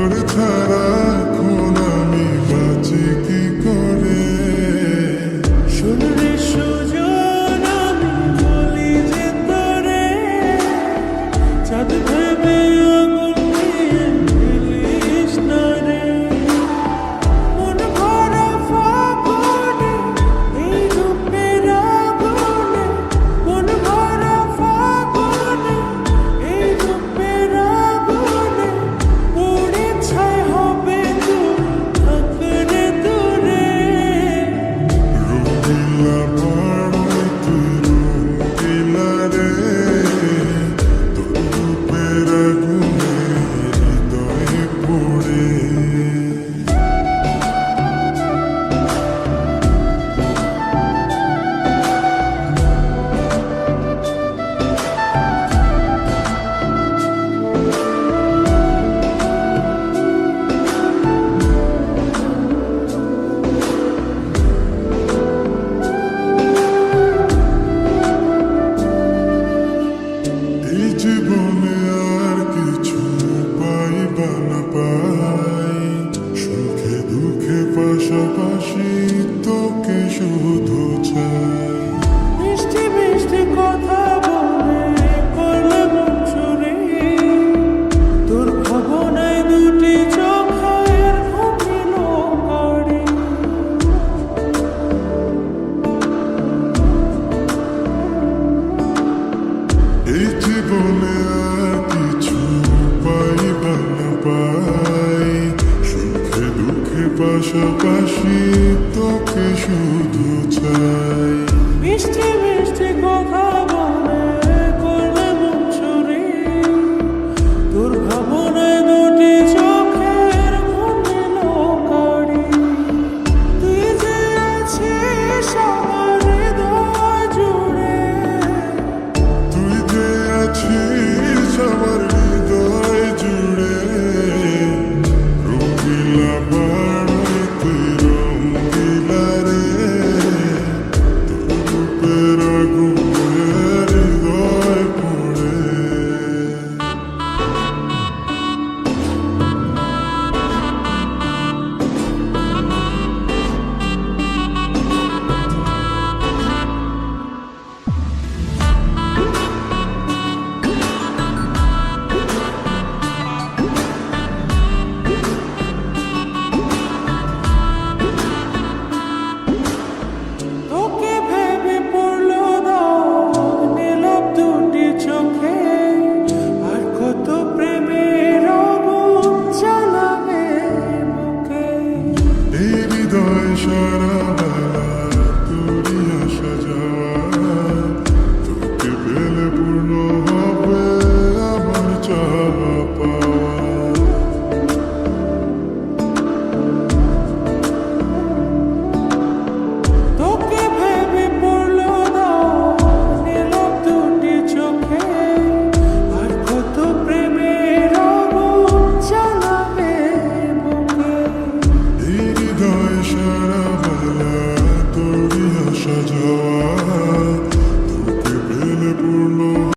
তোর ছাড়া এখন আমি বাঁচি কি করে। শুনলে সুজন আমি বলি যে তোরে, চাঁদ ভেবে আগুন দিয়ে ফেলিস না রে। মন ভরা ফাগুনে এই রূপের আগুনে, মন ভরা ফাগুনে এই রূপের আগুনে, পুড়ে ছাই হবে তুই থাকলে দূরে। রঙিলা পাড়ায় তুই রঙিলা রে, তোর রূপের আগুনে হৃদয়ে পড়ে। এই জীবনে আর কিছু পাইবা না পাই, সুখে দুঃখে পাশাপাশি তোকে শুধু চাই। মিষ্টি মিষ্টি কথা বলে করলে মন চুরি, তোর ভাবনায় দুটি চোখের ঘুমিল কারি। এই জীবনে আর কিছু পাইবা না পাই, সুখে দুঃখে পাশাপাশি তোকে শুধু চাই। মিষ্টি